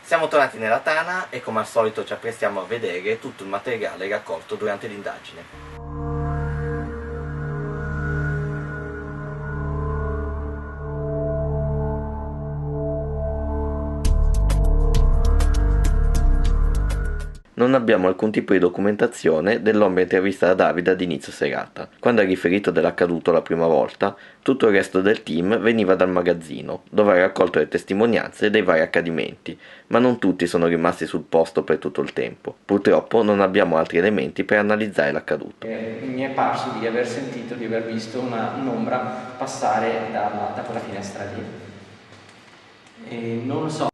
Siamo tornati nella tana e come al solito ci apprestiamo a vedere tutto il materiale raccolto durante l'indagine. Non abbiamo alcun tipo di documentazione dell'uomo intervista da Davide ad inizio serata. Quando ha riferito dell'accaduto la prima volta, tutto il resto del team veniva dal magazzino, dove ha raccolto le testimonianze dei vari accadimenti, ma non tutti sono rimasti sul posto per tutto il tempo. Purtroppo non abbiamo altri elementi per analizzare l'accaduto. Mi è parso di aver sentito, di aver visto un'ombra passare da quella finestra lì. E non lo so.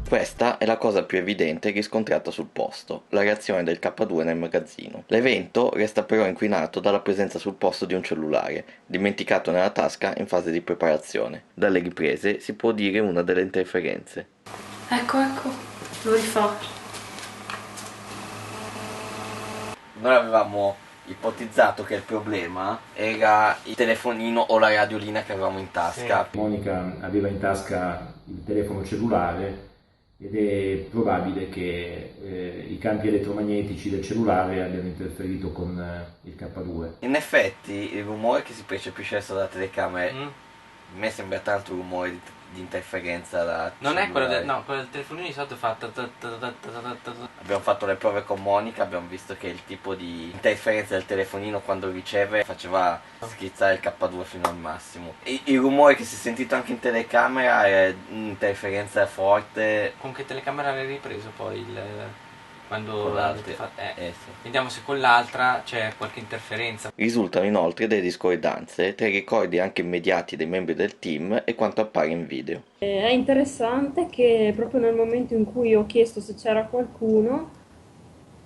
Questa è la cosa più evidente riscontrata sul posto, la reazione del K2 nel magazzino. L'evento resta però inquinato dalla presenza sul posto di un cellulare, dimenticato nella tasca in fase di preparazione. Dalle riprese si può dire una delle interferenze. Ecco, lo rifà. Noi avevamo ipotizzato che il problema era il telefonino o la radiolina che avevamo in tasca. Monica aveva in tasca il telefono cellulare ed è probabile che i campi elettromagnetici del cellulare abbiano interferito con il K2. In effetti il rumore che si percepisce adesso dalla telecamera a me sembra tanto un rumore di interferenza da Non è quello cellulare. quello del telefonino di solito fa Abbiamo fatto le prove con Monica, abbiamo visto che il tipo di interferenza del telefonino quando riceve faceva schizzare il K2 fino al massimo. Il rumore che si è sentito anche in telecamera è un'interferenza forte. Con che telecamera l'hai ripreso poi quando Con l'altra. sì. Vediamo se con l'altra c'è qualche interferenza. Risultano inoltre delle discordanze tra i ricordi anche immediati dei membri del team e quanto appare in video. È interessante che proprio nel momento in cui ho chiesto se c'era qualcuno,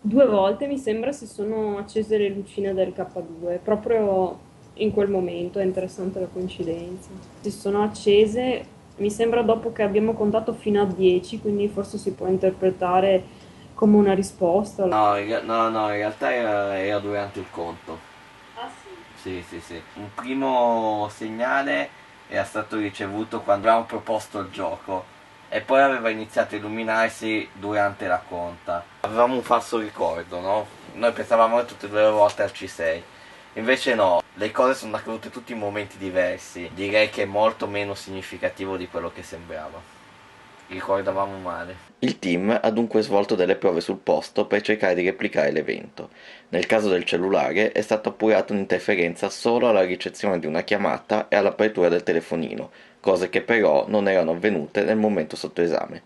2 volte mi sembra si sono accese le lucine del K2, proprio in quel momento, è interessante la coincidenza. Si sono accese, mi sembra dopo che abbiamo contato fino a 10, quindi forse si può interpretare come una risposta. No, in realtà era durante il conto. Ah sì? Sì. Un primo segnale era stato ricevuto quando avevamo proposto il gioco e poi aveva iniziato a illuminarsi durante la conta. Avevamo un falso ricordo, no? Noi pensavamo tutte e due le volte al C6. Invece no, le cose sono accadute tutti in momenti diversi. Direi che è molto meno significativo di quello che sembrava. Ricordavamo male. Il team ha dunque svolto delle prove sul posto per cercare di replicare l'evento. Nel caso del cellulare è stata appurata un'interferenza solo alla ricezione di una chiamata e all'apertura del telefonino, cose che però non erano avvenute nel momento sotto esame.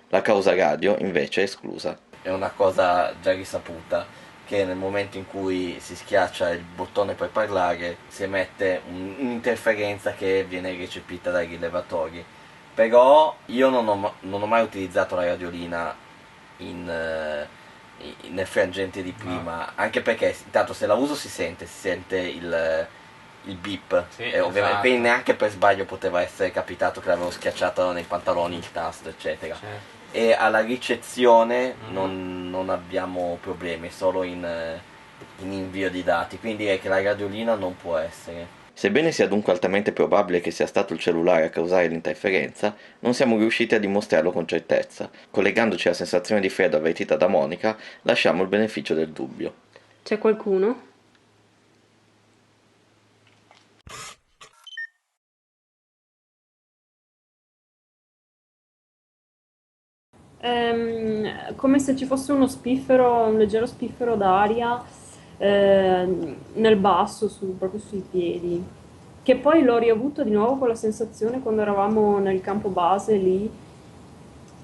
La causa radio invece è esclusa. È una cosa già risaputa che nel momento in cui si schiaccia il bottone per parlare si emette un'interferenza che viene recepita dai rilevatori. Però io non ho mai utilizzato la radiolina nel frangente di prima, anche perché intanto se la uso si sente il beep, Sì, e ovviamente esatto. quindi neanche per sbaglio poteva essere capitato che l'avevo schiacciata nei pantaloni il tasto eccetera. Certo. E alla ricezione non abbiamo problemi, solo in invio di dati, quindi direi che la radiolina non può essere. Sebbene sia dunque altamente probabile che sia stato il cellulare a causare l'interferenza, non siamo riusciti a dimostrarlo con certezza. Collegandoci alla sensazione di freddo avvertita da Monica, lasciamo il beneficio del dubbio. C'è qualcuno? Come se ci fosse uno spiffero, un leggero spiffero d'aria nel basso, proprio sui piedi. Che poi l'ho riavuto di nuovo con la sensazione quando eravamo nel campo base lì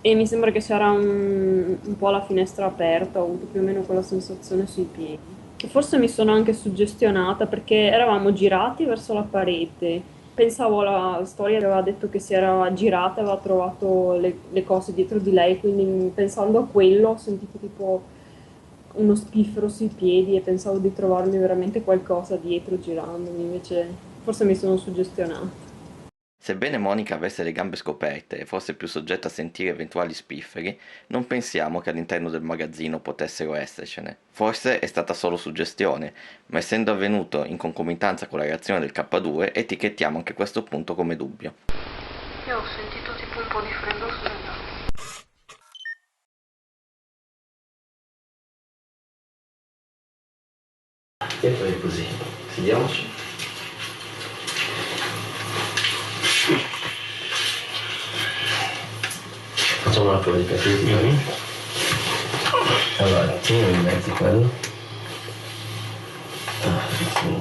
e mi sembra che c'era un po' la finestra aperta, ho avuto più o meno quella sensazione sui piedi. E forse mi sono anche suggestionata perché eravamo girati verso la parete. Pensavo alla storia che aveva detto che si era girata e aveva trovato le cose dietro di lei, quindi pensando a quello ho sentito tipo uno spiffero sui piedi e pensavo di trovarmi veramente qualcosa dietro girandomi, invece forse mi sono suggestionata. Sebbene Monica avesse le gambe scoperte e fosse più soggetta a sentire eventuali spifferi, non pensiamo che all'interno del magazzino potessero essercene. Forse è stata solo suggestione, ma essendo avvenuto in concomitanza con la reazione del K2, etichettiamo anche questo punto come dubbio. Io ho sentito tipo un po' di freddo sulle gambe. E poi così, sediamoci. Facciamo una prova di capelli. Allora, tieni in mezzo quello.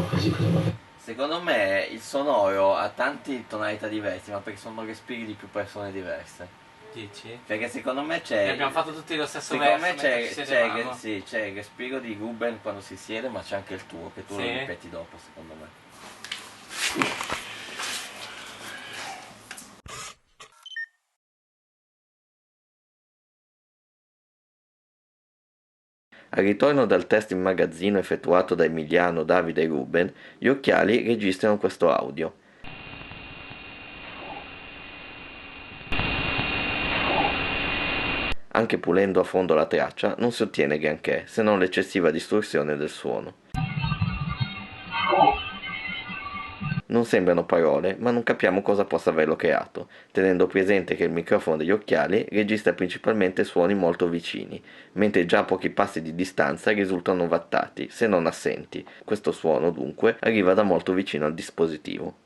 Così magari. Secondo me il sonoro ha tante tonalità diverse, ma perché sono respiri di più persone diverse. Dici? Perché secondo me c'è... E abbiamo fatto tutti lo stesso Secondo verso me mentre ci sedevamo. c'è il respiro di Ruben quando si siede, ma c'è anche il tuo, che tu lo Sì? ripeti dopo, secondo me. Al ritorno dal test in magazzino effettuato da Emiliano, Davide e Ruben, gli occhiali registrano questo audio. Anche pulendo a fondo la traccia non si ottiene granché, se non l'eccessiva distorsione del suono. Non sembrano parole, ma non capiamo cosa possa averlo creato, tenendo presente che il microfono degli occhiali registra principalmente suoni molto vicini, mentre già a pochi passi di distanza risultano ovattati, se non assenti. Questo suono, dunque, arriva da molto vicino al dispositivo.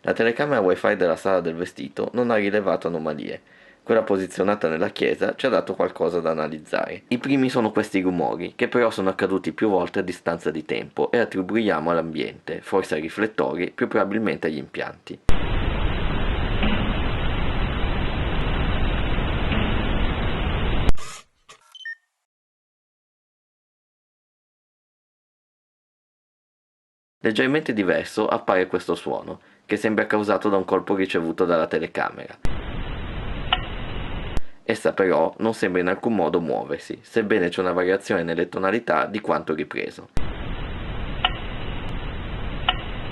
La telecamera wifi della sala del vestito non ha rilevato anomalie. Quella posizionata nella chiesa ci ha dato qualcosa da analizzare. I primi sono questi rumori, che però sono accaduti più volte a distanza di tempo e attribuiamo all'ambiente, forse ai riflettori, più probabilmente agli impianti. Leggermente diverso appare questo suono, che sembra causato da un colpo ricevuto dalla telecamera. Essa però non sembra in alcun modo muoversi, sebbene c'è una variazione nelle tonalità di quanto ripreso.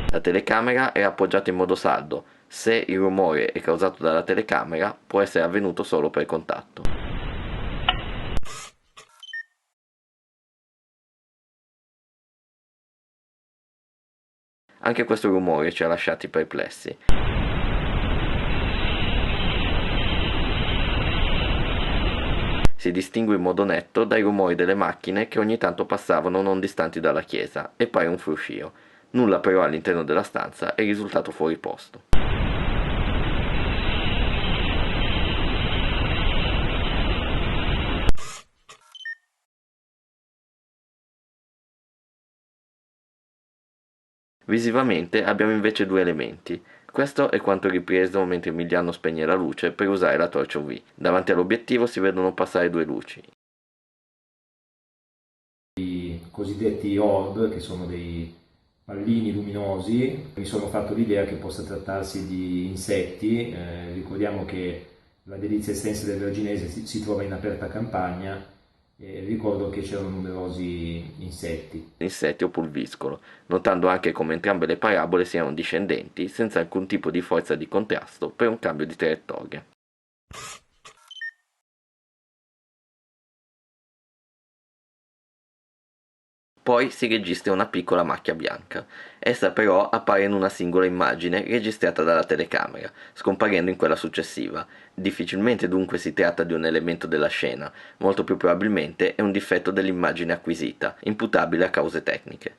La telecamera è appoggiata in modo saldo, se il rumore è causato dalla telecamera può essere avvenuto solo per contatto. Anche questo rumore ci ha lasciati perplessi. Si distingue in modo netto dai rumori delle macchine che ogni tanto passavano non distanti dalla chiesa e pare un fruscio. Nulla però all'interno della stanza è risultato fuori posto. Visivamente abbiamo invece due elementi. Questo è quanto ripreso mentre Emiliano spegne la luce per usare la torcia UV. Davanti all'obiettivo si vedono passare due luci. I cosiddetti orb, che sono dei pallini luminosi, mi sono fatto l'idea che possa trattarsi di insetti. Ricordiamo che la delizia estensa del Verginese si trova in aperta campagna. Ricordo che c'erano numerosi insetti O pulviscolo, notando anche come entrambe le parabole siano discendenti, senza alcun tipo di forza di contrasto per un cambio di traiettoria. Poi si registra una piccola macchia bianca. Essa però appare in una singola immagine registrata dalla telecamera, scomparendo in quella successiva. Difficilmente dunque si tratta di un elemento della scena, molto più probabilmente è un difetto dell'immagine acquisita, imputabile a cause tecniche.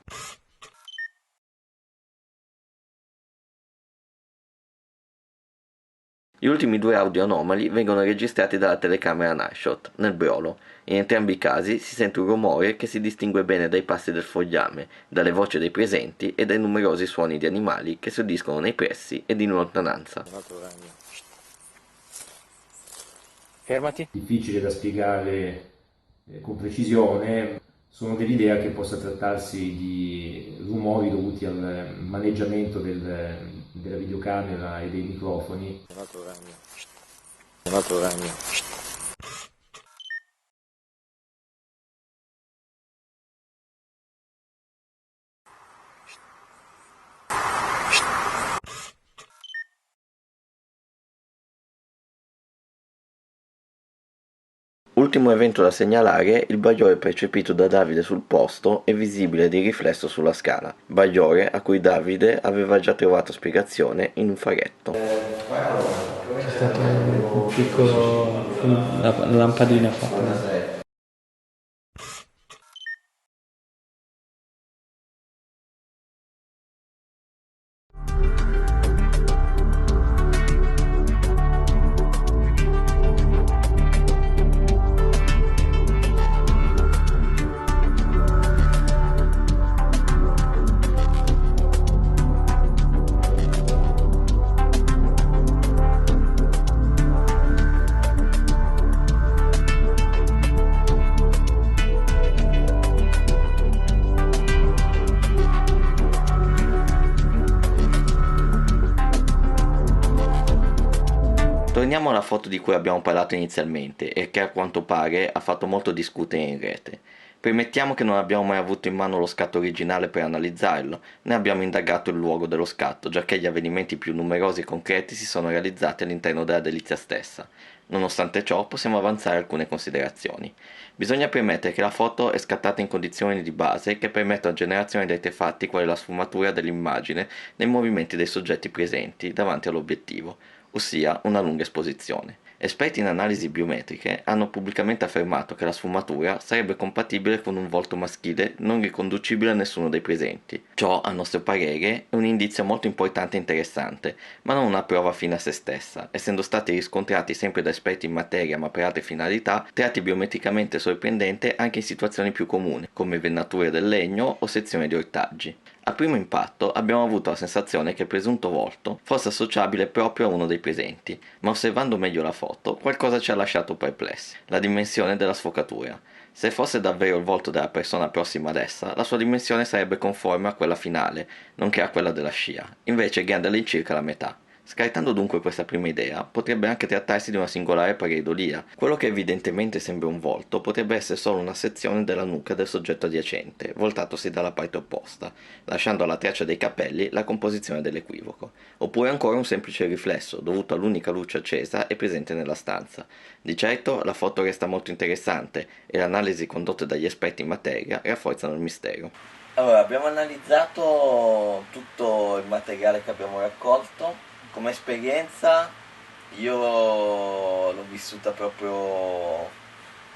Gli ultimi due audio anomali vengono registrati dalla telecamera Nightshot, nel brolo. In entrambi i casi si sente un rumore che si distingue bene dai passi del fogliame, dalle voci dei presenti e dai numerosi suoni di animali che si udiscono nei pressi ed in lontananza. Fermati. difficile da spiegare con precisione. Sono dell'idea che possa trattarsi di rumori dovuti al maneggiamento della videocamera e dei microfoni. Un altro ragno. Ultimo evento da segnalare, il bagliore percepito da Davide sul posto e visibile di riflesso sulla scala, bagliore a cui Davide aveva già trovato spiegazione in un faghetto. C'è stato un piccolo... la lampadina qua. Torniamo alla foto di cui abbiamo parlato inizialmente e che a quanto pare ha fatto molto discutere in rete. Premettiamo che non abbiamo mai avuto in mano lo scatto originale per analizzarlo, né abbiamo indagato il luogo dello scatto, giacché gli avvenimenti più numerosi e concreti si sono realizzati all'interno della delizia stessa. Nonostante ciò, possiamo avanzare alcune considerazioni. Bisogna premettere che la foto è scattata in condizioni di base che permettono generazione di artefatti quali la sfumatura dell'immagine nei movimenti dei soggetti presenti davanti all'obiettivo, ossia una lunga esposizione. Esperti in analisi biometriche hanno pubblicamente affermato che la sfumatura sarebbe compatibile con un volto maschile non riconducibile a nessuno dei presenti. Ciò, a nostro parere, è un indizio molto importante e interessante, ma non una prova fine a se stessa, essendo stati riscontrati sempre da esperti in materia ma per altre finalità, tratti biometricamente sorprendenti anche in situazioni più comuni, come venature del legno o sezioni di ortaggi. A primo impatto abbiamo avuto la sensazione che il presunto volto fosse associabile proprio a uno dei presenti, ma osservando meglio la foto qualcosa ci ha lasciato perplessi: la dimensione della sfocatura. Se fosse davvero il volto della persona prossima ad essa, la sua dimensione sarebbe conforme a quella finale, nonché a quella della scia, invece è grande all'incirca la metà. Scartando dunque questa prima idea, potrebbe anche trattarsi di una singolare pareidolia. Quello che evidentemente sembra un volto potrebbe essere solo una sezione della nuca del soggetto adiacente, voltatosi dalla parte opposta, lasciando alla traccia dei capelli la composizione dell'equivoco. Oppure ancora un semplice riflesso, dovuto all'unica luce accesa e presente nella stanza. Di certo la foto resta molto interessante e le analisi condotte dagli esperti in materia rafforzano il mistero. Allora, abbiamo analizzato tutto il materiale che abbiamo raccolto. Come esperienza io l'ho vissuta proprio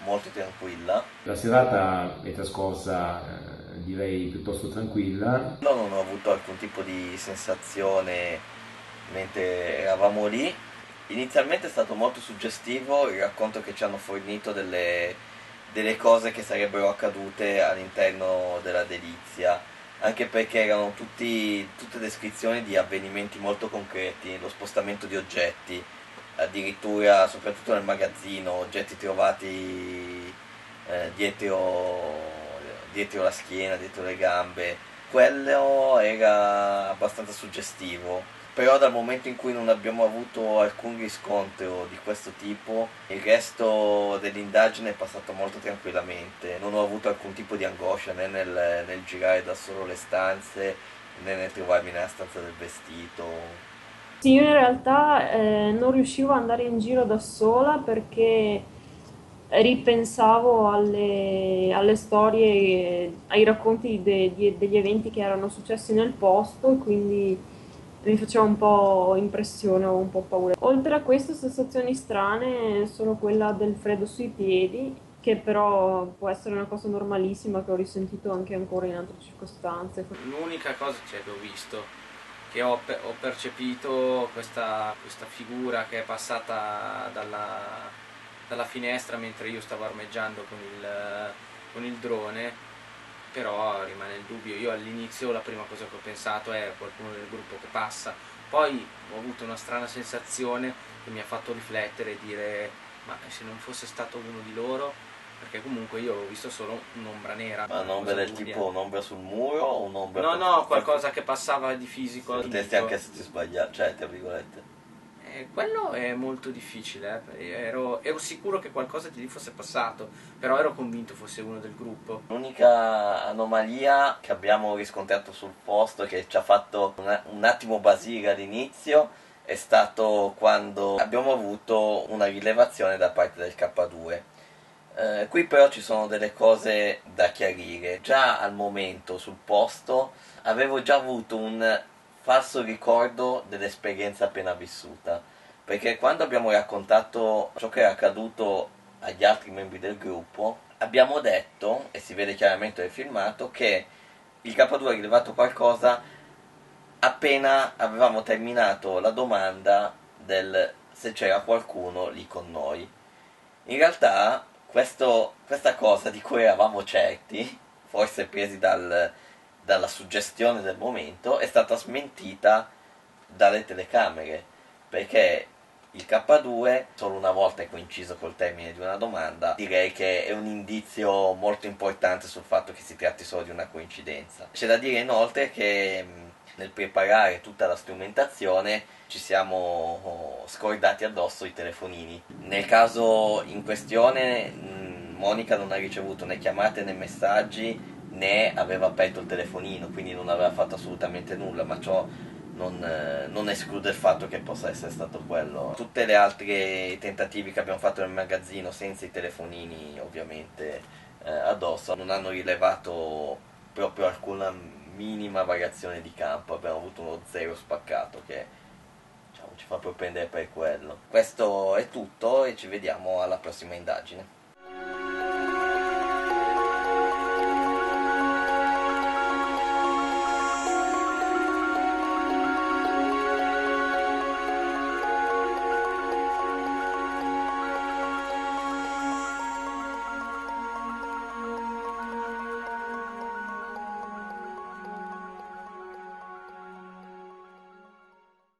molto tranquilla. La serata è trascorsa direi piuttosto tranquilla. No, non ho avuto alcun tipo di sensazione mentre eravamo lì. Inizialmente è stato molto suggestivo il racconto che ci hanno fornito delle cose che sarebbero accadute all'interno della delizia, anche perché erano tutte descrizioni di avvenimenti molto concreti, lo spostamento di oggetti, addirittura soprattutto nel magazzino, oggetti trovati dietro la schiena, dietro le gambe. Quello era abbastanza suggestivo. Però dal momento in cui non abbiamo avuto alcun riscontro di questo tipo, il resto dell'indagine è passato molto tranquillamente. Non ho avuto alcun tipo di angoscia né nel girare da solo le stanze, né nel trovarmi nella stanza del vestito. Sì, io in realtà non riuscivo ad andare in giro da sola perché ripensavo alle storie, ai racconti degli eventi che erano successi nel posto, e quindi mi faceva un po' impressione, ho un po' paura. Oltre a questo, sensazioni strane sono quella del freddo sui piedi, che però può essere una cosa normalissima che ho risentito anche ancora in altre circostanze. L'unica cosa che ho visto, che ho percepito questa figura che è passata dalla finestra mentre io stavo armeggiando con il drone, però rimane il dubbio. Io all'inizio la prima cosa che ho pensato è qualcuno del gruppo che passa, poi ho avuto una strana sensazione che mi ha fatto riflettere e dire: ma se non fosse stato uno di loro? Perché comunque io ho visto solo un'ombra nera. Ma un'ombra del tipo un'ombra sul muro o un'ombra... No, qualcosa che passava di fisico. Potresti anche esserti sbagliato, cioè, tra virgolette. Quello è molto difficile, ero sicuro che qualcosa di lì fosse passato, però ero convinto fosse uno del gruppo. L'unica anomalia che abbiamo riscontrato sul posto, che ci ha fatto un attimo basire all'inizio, è stato quando abbiamo avuto una rilevazione da parte del K2. Qui però ci sono delle cose da chiarire. Già al momento sul posto avevo già avuto un falso ricordo dell'esperienza appena vissuta, perché quando abbiamo raccontato ciò che era accaduto agli altri membri del gruppo, abbiamo detto, e si vede chiaramente nel filmato, che il K2 ha rilevato qualcosa appena avevamo terminato la domanda del se c'era qualcuno lì con noi. In realtà questa cosa di cui eravamo certi, forse presi dalla suggestione del momento, è stata smentita dalle telecamere, perché il K2 solo una volta è coinciso col termine di una domanda. Direi che è un indizio molto importante sul fatto che si tratti solo di una coincidenza. C'è da dire inoltre che nel preparare tutta la strumentazione ci siamo scordati addosso i telefonini. Nel caso in questione Monica non ha ricevuto né chiamate né messaggi, né aveva aperto il telefonino, quindi non aveva fatto assolutamente nulla, ma ciò non esclude il fatto che possa essere stato quello. Tutte le altre tentativi che abbiamo fatto nel magazzino senza i telefonini ovviamente addosso non hanno rilevato proprio alcuna minima variazione di campo, abbiamo avuto uno zero spaccato che diciamo, ci fa propendere per quello. Questo è tutto e ci vediamo alla prossima indagine.